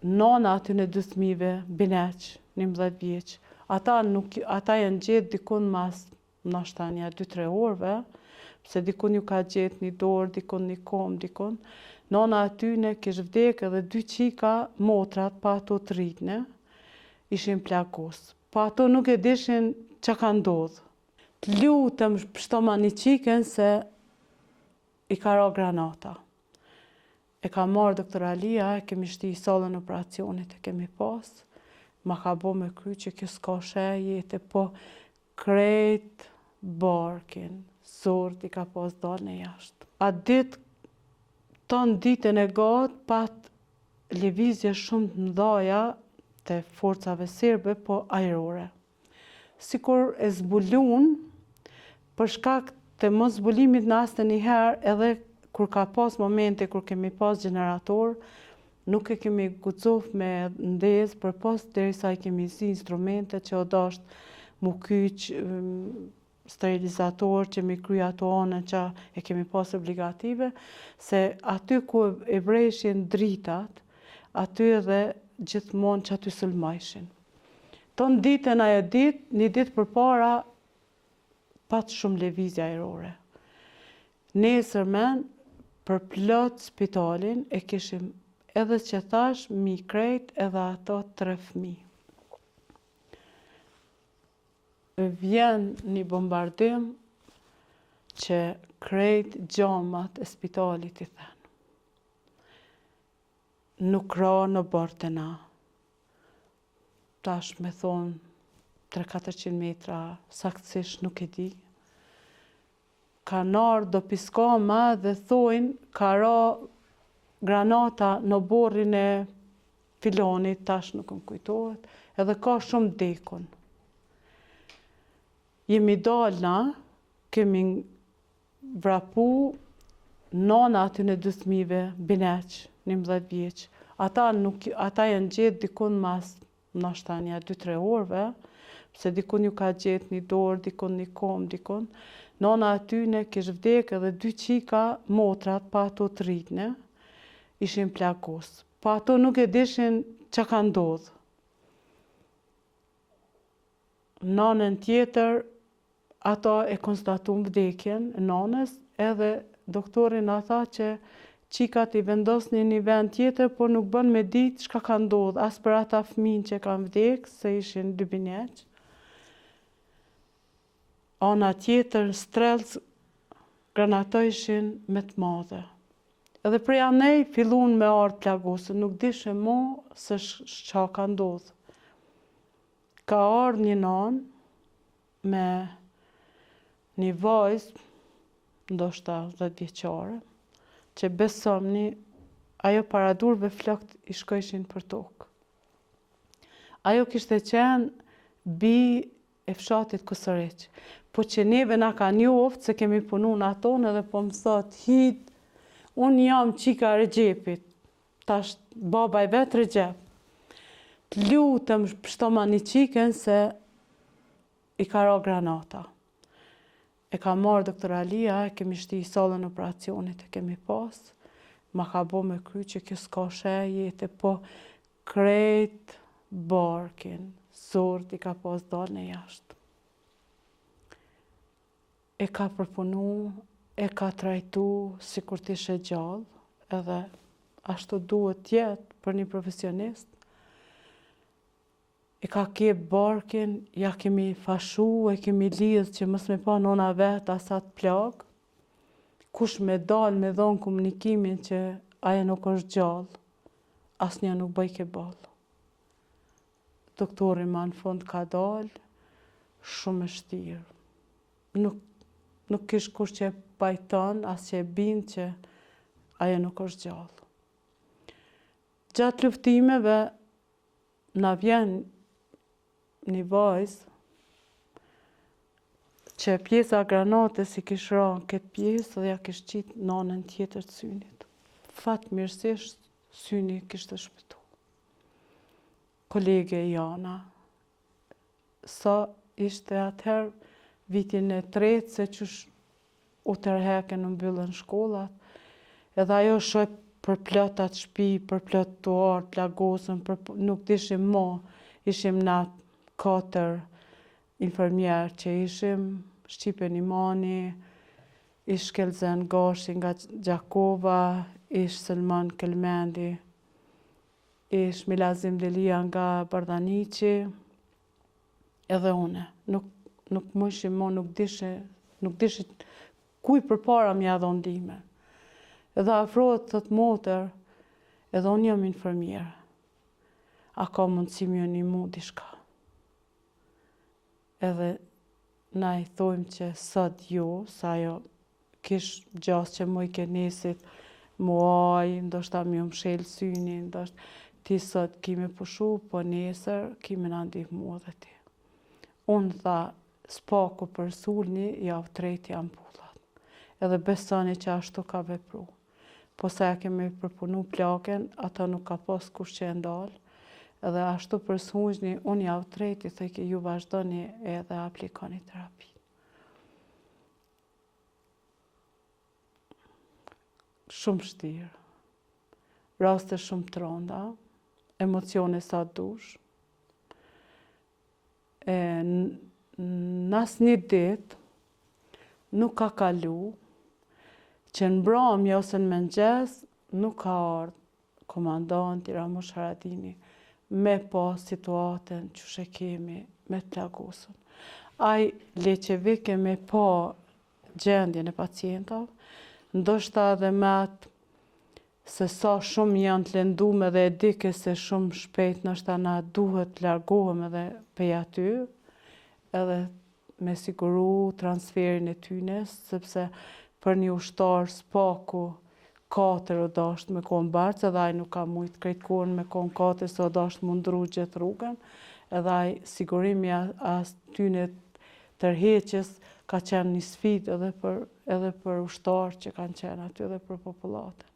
nona aty në dy fëmijëve, Bineq, 11 vjeç. Ata janë gjetë dikun mas ndoshta një 2-3 orëve, se dikun ju ka gjetë një dorë, dikun një kom, dikun. Nona atyne kish vdekë edhe 2 qika motrat pa ato të rritne, ishin plagos. Po ato nuk e dishin që ka ndodhë. Të lutëm pështoma një qiken se i ka ra granata. E ka marrë doktor Alia, e kemi shti i sallën operacionit, e kemi pas, ma ka bo me kry që kjo s'ka jetë, po krejt barkin, zort i ka pas dalë në jashtë. A ditë, tonë ditën e gatë, pat lëvizje shumë të mdhaja të forcave serbe, po ajrore. Sikur e zbulun, për shkak të mos zbulimit në asë një herë, edhe kur ka pas momente, kur kemi pas generator, nuk e kemi gucof me ndezë, për pas derisa i kemi zi instrumente që o dasht mu kyq, sterilizator që mi kry ato anën që e kemi pas obligative, se aty ku e vreshin dritat, aty edhe gjithmonë që aty sëlmajshin. Tonë ditën ajo ditë, një ditë për para, patë shumë lëvizje ajrore. Nesërmen, për plot spitalin, e kishim edhe që thash, mi krejt edhe ato 3 fëmijë. Vjen një bombardim që krejt gjamat e spitalit i thënë. Nuk ra në bartë na. Tash me thonë 300-400 metra, saktësisht nuk e di. Ka narë do piskama dhe thojnë ka ra granata në borrin e filonit, tash nuk më kujtohet, edhe ka shumë dekun. Jemi dalë na, kemi vrapu nona aty në 2 fëmijëve, Bineq, 11 vjeç. Ata janë gjetë dikun mas ndoshta një 2-3 orëve, se dikun ju ka gjetë një dorë, dikun një kom, dikun. Nona atyne kish vdekë edhe 2 qika motrat pa ato të rritne, ishin plagos. Po ato nuk e dishin që ka ndodhë. Nanën tjetër, ato e konstatun vdekjen e nanës, edhe doktorin a tha që qikat i vendosni një vend tjetër, por nuk bën me ditë çka ka ndodhë, as për ata fëmijë që kanë vdekë, se ishin 2 Bineq. Ana tjetër, strelc, granatojshin me të madhe. Edhe prej anej fillun me ardhë plagosë, nuk dishe mo se çka ka ndodhë. Ka ardhë një nanë me një vajzë, ndoshta 10 vjeçare, që besomni, ajo paradurve flokët i shkojshin për tokë. Ajo kishte qenë bi e fshatit Kosoriq, po që neve na ka njoftë se kemi punu në aton edhe po më thot, hit, unë jam qika Regjepit, tash baba i vetë Regjep. Të lutëm pështoma një qiken se i ka ra granata. E ka marrë doktor Alia, e kemi shti i sallën operacionit, e kemi pas, ma ka bo me kry që kjo s'ka jetë, po krejt barkin, zort i ka pas dalë në jashtë. E ka përpunu, e ka trajtu si kur t'ishe gjallë, edhe ashtu duhet tjetë për një profesionist. E ka kjep barkin, ja kemi fashu, e kemi lidhë që mës me pa nona vetë asat plagë. Kush me dalë me dhonë komunikimin që aje nuk është gjallë, asnjë nuk bëj ke balë. Doktori ma në fund ka dalë, shumë e shtirë. Nuk kish kush që e pajton, as që e bindë që aje nuk është gjallë. Gjatë luftimeve, na vjen një vajzë që pjesa granatës i kish ra në këtë pjesë dhe ja kish qitë nanën tjetër të synit. Fatë mirësisht, syni kishte shpëtu. Kolege Jana, sa ishte atëherë vitin e 3 se qësh u tërheke në mbyllën shkollat, edhe ajo shoj për plot atë shtëpi, për plot tuar, plagosën, nuk dishim mo, ishim na 4 infermier që ishim, Shqipe Nimani, ish Kelzen Gashi nga Gjakova, ish Selman Kelmendi, ish Milazim Delia nga Bardhaniqi, edhe une. Nuk më ishim mo, nuk dishi kuj për para mja dhon ndihme. Edhe afrohet thot motër, edhe unë jam infermier. A ka mundësi më një mu dishka? Edhe na i thojmë që sot jo, sa jo kish gjas që mu i kenesit, muaj, ndoshta mi më shel syni, ndoshta ti sot kime pushu, po nesër kime na ndihmu edhe ti. Unë tha, spaku për sulni, javë 3 ampullat. Edhe besoni që ashtu ka vepru. Po sa kemi përpunu plaken, ata nuk ka pas kush që e ndalë. Edhe ashtu për sunjni, unë javë 3 thëjke ju vazhdoni edhe aplikoni terapi. Shumë shtirë, raste shumë të rënda, emocione sa dush. Në asnjë ditë nuk ka kalu që në mbrëmje ose në mëngjes nuk ka ardhur komandanti Ramush Haradini me pa situatën që shë kemi me të plagosën. Ai leqevike me pa gjendjen e pacientave, ndoshta edhe me atë se sa shumë janë të lëndume dhe e dike se shumë shpejt nështë na duhet të largohem edhe pej aty, edhe me siguru transferin e tynes, sepse për një ushtar spaku 4 o dasht me konë barcë, edhe ai nuk ka mujt krejt kohën me konë 4, se o dasht mundru gjithë rrugën, edhe ai sigurimi as tyne tërheqjes ka qenë një sfidë edhe për ushtar që kanë qenë aty edhe për popullatën.